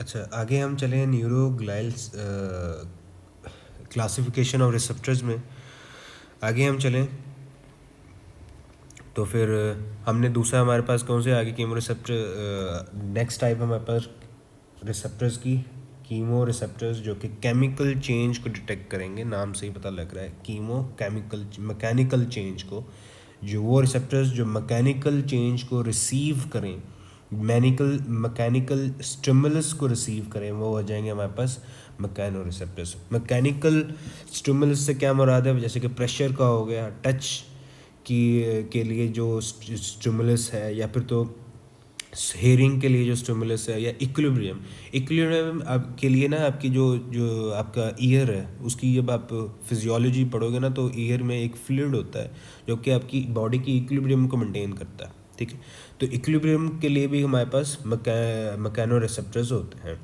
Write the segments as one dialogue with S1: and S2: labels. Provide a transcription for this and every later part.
S1: अच्छा, आगे हम चले न्यूरोग्लाइल क्लासिफिकेशन ऑफ रिसेप्टर्स में। आगे हम चलें तो फिर हमने दूसरा हमारे पास कौन से आगे कीमो रिसेप्टर, नेक्स्ट टाइप हमारे पास रिसेप्टर्स की कीमो रिसेप्टर्स जो कि केमिकल चेंज को डिटेक्ट करेंगे। नाम से ही पता लग रहा है, कीमो केमिकल मैकेनिकल चेंज को, जो वो रिसेप्टर्स जो मैकेनिकल चेंज को रिसीव करें, मैकेनिकल स्टिमुलस को रिसीव करें, वो हो जाएंगे हमारे पास मैकेनो रिसेप्टर्स। मैकेनिकल स्टिमुलस से क्या मुराद है? जैसे कि प्रेशर का हो गया, टच की के लिए जो स्टिमुलस है, या फिर तो हेयरिंग के लिए जो स्टिमुलस है, या इक्विलिब्रियम के लिए ना आपकी जो जो आपका ईयर है उसकी जब आप फिजियोलॉजी पढ़ोगे ना तो ईयर में एक फ्लूइड होता है जो कि आपकी बॉडी की इक्विलिब्रियम को मेंटेन करता है। ठीक है, तो इक्विलिब्रियम के लिए भी हमारे पास मैकेनो रिसेप्टर्स होते हैं।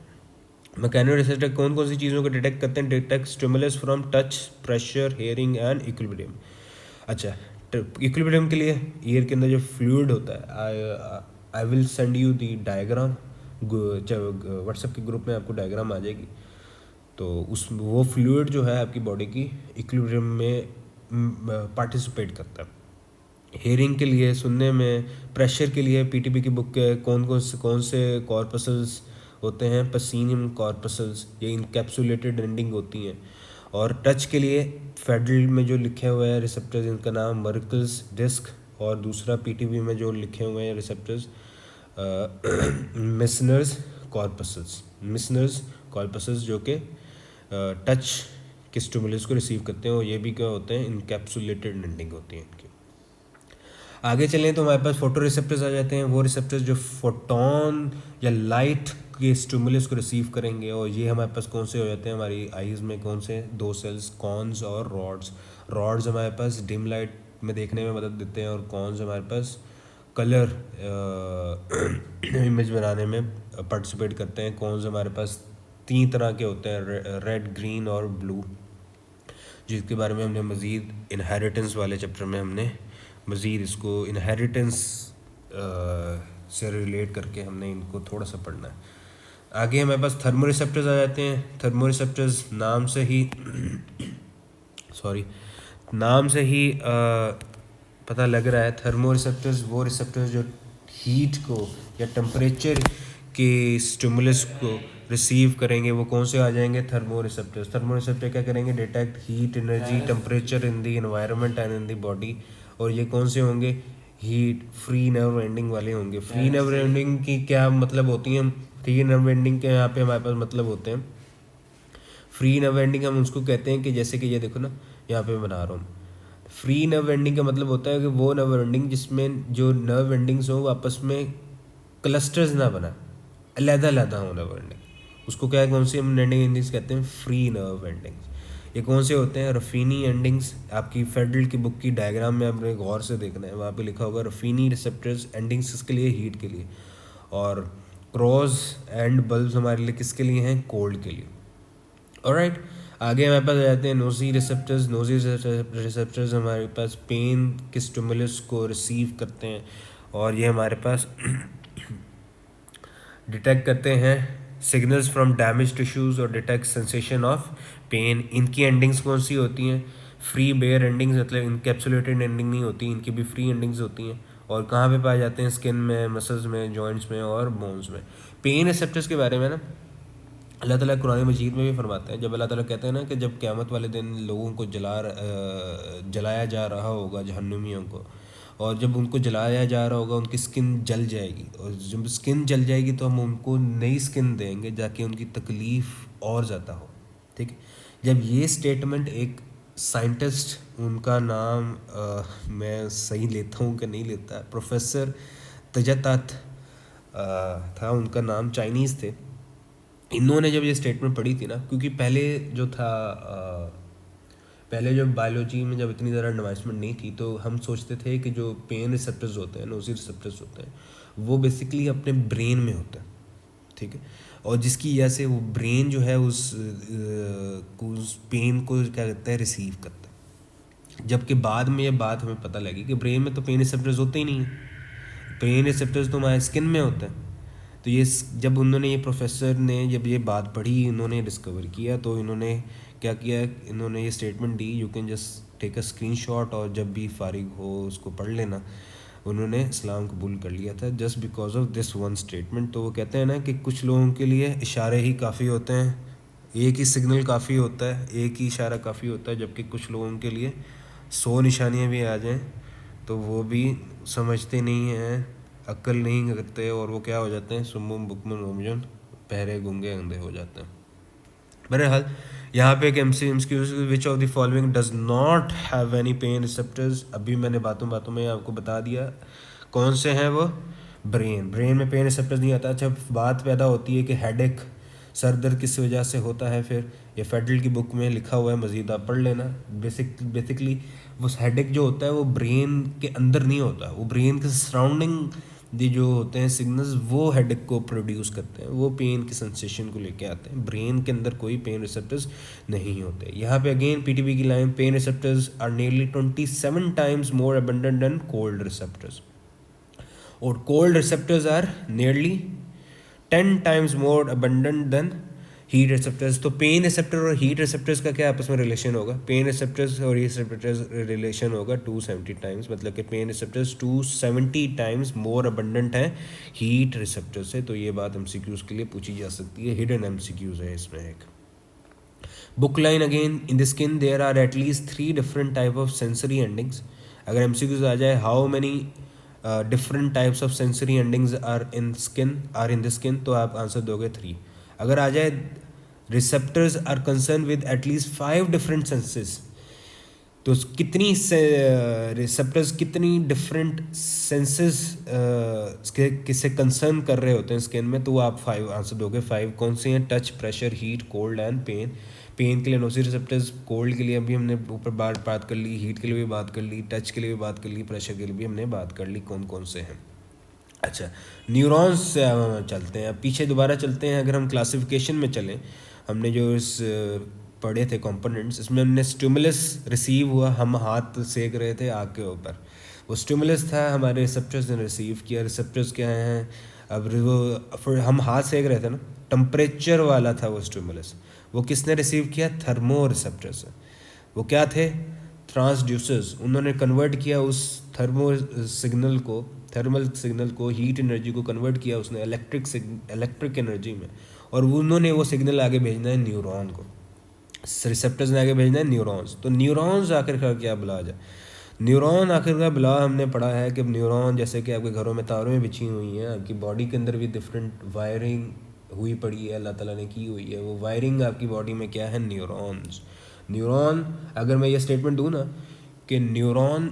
S1: मैकेनो रिसेप्टर कौन कौन सी चीज़ों को डिटेक्ट करते हैं? Detect stimulus from touch, pressure, hearing and equilibrium. अच्छा, इक्विलिब्रियम के लिए ईयर के अंदर जो फ्लूइड होता है, I will send you the diagram, WhatsApp के ग्रुप में आपको डायग्राम आ जाएगी। तो उस वो फ्लूइड जो है आपकी बॉडी की इक्विलिब्रियम में पार्टिसिपेट करता है। हेयरिंग के लिए, सुनने में, प्रेशर के लिए पीटीबी की बुक के कौन से कॉर्पसल्स होते हैं? पसीनियम कॉर्पसल्स, ये इनकैप्सुलेटेड एंडिंग होती हैं। और टच के लिए फेडरल में जो लिखे हुए हैं रिसेप्टर्स, इनका नाम मर्कल्स डिस्क, और दूसरा पीटीबी में जो लिखे हुए हैं रिसेप्टर्स मिसनर्स कॉर्पसल्स जो कि टच के स्टिमुलस को रिसीव करते हैं, और ये भी क्या होते हैं? इनकैप्सुलेटेड एंडिंग होती है इनकी। आगे चलें तो हमारे पास फोटो रिसेप्टर्स आ जाते हैं। वो रिसेप्टर्स जो फोटोन या लाइट के स्टिमुलस को रिसीव करेंगे, और ये हमारे पास कौन से हो जाते हैं हमारी आईज़ में? कौन से दो सेल्स? कॉन्स और रॉड्स हमारे पास डिम लाइट में देखने में मदद देते हैं, और कॉन्स हमारे पास कलर इमेज बनाने में पार्टिसिपेट करते हैं। कॉन्स हमारे पास 3 तरह के होते हैं, रेड, ग्रीन और ब्लू, जिसके बारे में हमने मज़ीद इनहेरिटेंस वाले चैप्टर में हमने मज़ीद इसको इनहेरिटेंस से रिलेट करके हमने इनको थोड़ा सा पढ़ना है। आगे हमारे पास थर्मो रिसेप्टर्स आ जाते हैं। थर्मो रिसेप्टर्स नाम से ही नाम से ही पता लग रहा है, थर्मो रिसेप्टर्स वो रिसेप्टर्स जो हीट को या टेम्परेचर के स्टिमुलस को रिसीव करेंगे, वो कौन से आ जाएंगे? Thermo receptors. थर्मो रिसेप्टर क्या करेंगे? Detect heat, energy, temperature in the environment and in the body. और ये कौन से होंगे? हीट फ्री नर्व एंडिंग वाले होंगे। फ्री नर्व एंडिंग की क्या मतलब होती हैं? फ्री नर्व एंडिंग के यहाँ पे हमारे पास मतलब होते हैं, फ्री नर्व एंडिंग हम उसको कहते हैं कि जैसे कि ये देखो ना, यहाँ पे बना रहा हूँ। फ्री नर्व एंडिंग का मतलब होता है कि वो नर्व एंडिंग जिसमें जो नर्व एंडिंग्स हो आपस में क्लस्टर्स ना बना, अलग-अलग हो नर्व एंडिंग, उसको क्या, कौन सी हम एंडिंग एंडिंग्स कहते हैं? Free nerve endings. ये कौन से होते हैं? रफीनी एंडिंग्स। आपकी फेडरल की बुक की डायग्राम में आपने गौर से देखना है, वहाँ पे लिखा होगा रफीनी रिसेप्टर्स एंडिंग्स किसके लिए? हीट के लिए। और क्रॉस एंड बल्ब हमारे लिए किसके लिए हैं? कोल्ड के लिए। ऑलराइट, आगे हमारे पास आ जाते हैं नोजी रिसेप्टर्स। नोजी रिसेप्टर्स हमारे पास पेन के स्टिमुलस को रिसीव करते हैं, और ये हमारे पास डिटेक्ट करते हैं सिग्नल्स फ्रॉम डैमेज टिश्यूज़ और डिटेक्ट सेंसेशन ऑफ पेन। इनकी एंडिंग्स कौन सी होती हैं? फ्री बेयर एंडिंग्स, मतलब इनकैप्सुलेटेड एंडिंग नहीं होती, इनकी भी फ्री एंडिंग्स होती हैं। और कहाँ पे पाए जाते हैं? स्किन में, मसल्स में, जॉइंट्स में और बोन्स में। पेन रिसेप्टर्स के बारे में ना अल्लाह ताला कुरान मजीद में भी फरमाते हैं, जब अल्लाह ताला कहते हैं ना कि जब क़यामत वाले दिन लोगों को जलाया जा रहा होगा, जहन्नुमियों को, और जब उनको जलाया जा रहा होगा उनकी स्किन जल जाएगी, और जब स्किन जल जाएगी तो हम उनको नई स्किन देंगे ताकि उनकी तकलीफ़ और ज़्यादा हो। ठीक है, जब ये स्टेटमेंट एक साइंटिस्ट, उनका नाम मैं सही लेता हूँ कि नहीं लेता, प्रोफेसर तजतात था उनका नाम, चाइनीज़ थे। इन्होंने जब ये स्टेटमेंट पढ़ी थी ना, क्योंकि पहले जो था पहले जब बायोलॉजी में जब इतनी ज़्यादा एडवांसमेंट नहीं थी, तो हम सोचते थे कि जो पेन रिसेप्टर्स होते हैं, नोजी रिसेप्टर्स होते हैं, वो बेसिकली अपने ब्रेन में होते हैं। ठीक है, और जिसकी वजह से वो ब्रेन जो है उस पेन को क्या कहते हैं? रिसीव करता है। जबकि बाद में ये बात हमें पता लगी कि ब्रेन में तो पेन रिसेप्टर्स होते ही नहीं हैं, पेन रिसेप्टर्स तो हमारे स्किन में होते हैं। तो ये जब उन्होंने ये प्रोफेसर ने जब ये बात पढ़ी, इन्होंने डिस्कवर किया, तो इन्होंने क्या किया, इन्होंने ये स्टेटमेंट दी, you can just take a screenshot और जब भी फारिग हो उसको पढ़ लेना। उन्होंने इस्लाम कबूल कर लिया था just because of this one statement. तो वो कहते हैं ना कि कुछ लोगों के लिए इशारे ही काफ़ी होते हैं, एक ही सिग्नल काफ़ी होता है, एक ही इशारा काफ़ी होता है, जबकि कुछ लोगों के लिए 100 निशानियाँ भी आ जाएं तो वो भी समझते नहीं हैं, अक्ल नहीं करते, और वो क्या हो जाते हैं, सुम्मुम बुकमुन उमयुन, बहरे गूंगे अंधे हो जाते हैं। बहरहाल यहाँ पे एक MCQs, which of the following does not have any pen receptors. अभी मैंने बातों बातों में आपको बता दिया कौन से हैं वो। ब्रेन में पेन रिसेप्टर्स नहीं आता। अच्छा, बात पैदा होती है कि हेडेक, सर दर्द किस वजह से होता है, फिर ये फेडरल की बुक में लिखा हुआ है, मज़ीद आप पढ़ लेना। बेसिकली वो हेडेक जो होता है वो ब्रेन के अंदर नहीं होता, वो ब्रेन के सराउंडिंग दी जो होते हैं सिग्नल्स, वो हेडेक को प्रोड्यूस करते हैं, वो पेन की सेंसेशन को लेके आते हैं। ब्रेन के अंदर कोई पेन रिसेप्टर्स नहीं होते। यहाँ पे अगेन पीटीबी की line, pain receptors are nearly 27 times more abundant than cold receptors, और cold receptors are nearly 10 times more abundant than heat receptors. तो पेन रिसेप्टर और हीट रिसेप्टर्स का क्या आपस में रिलेशन होगा? पेन रिसेप्टर्स और हीट रिसेप्टर्स रिलेशन होगा 270 टाइम्स, मतलब कि pain receptors 270 times more abundant हैं हीट रिसेप्टर से। तो ये बात एमसीक्यूज के लिए पूछी जा सकती है, हिडन एमसीक्यूज है इसमें एक। Book line again, in the skin there are at least 3 different type of sensory endings. अगर एमसीक्यूज आ जाए, how many different types of sensory endings are in the skin, तो आप आंसर दोगे 3। अगर आ जाए receptors are concern with at least 5 different senses, तो कितनी रिसेप्टर्स कितनी डिफरेंट सेंसेस किससे कंसर्न कर रहे होते हैं स्किन में, तो आप 5 आंसर दोगे। 5 कौन से हैं? Touch, pressure, heat, cold and pain. Pain के लिए नोसी रिसेप्टर्स, कोल्ड के लिए अभी हमने ऊपर बात कर ली, हीट के लिए भी बात कर ली, टच के लिए भी बात कर ली, प्रेशर के लिए भी हमने बात कर ली कौन कौन से हैं। अच्छा, न्यूरॉन्स से चलते हैं, अब पीछे दोबारा चलते हैं। अगर हम क्लासिफिकेशन में चलें, हमने जो इस पढ़े थे कंपोनेंट्स, इसमें हमने स्टिमुलस रिसीव हुआ, हम हाथ सेक रहे थे आग के ऊपर, वो स्टिमुलस था, हमारे रिसेप्टर्स ने रिसीव किया। रिसेप्टर्स क्या हैं? अब वो फिर हम हाथ सेक रहे थे ना, टेम्परेचर वाला था वो स्टिमुलस, वो किसने रिसीव किया? Thermo receptors. वो क्या थे? ट्रांसड्यूसर्स। उन्होंने कन्वर्ट किया उस थर्मल सिग्नल को हीट एनर्जी को कन्वर्ट किया उसने इलेक्ट्रिक एनर्जी में, और उन्होंने वो सिग्नल आगे भेजना है न्यूरॉन को, रिसेप्टर्स ने आगे भेजना है न्यूरॉन्स। तो न्यूरॉन्स आखिरकार क्या बुला जाए? न्यूरॉन आखिरकार बुला, हमने पढ़ा है कि न्यूरॉन जैसे कि आपके घरों में तारों बिछी हुई हैं, आपकी बॉडी के अंदर भी डिफरेंट वायरिंग हुई पड़ी है, अल्लाह ताला ने की हुई है। वो वायरिंग आपकी बॉडी में क्या है? न्यूरॉन्स। न्यूरॉन, अगर मैं ये स्टेटमेंट दूँ ना कि न्यूरॉन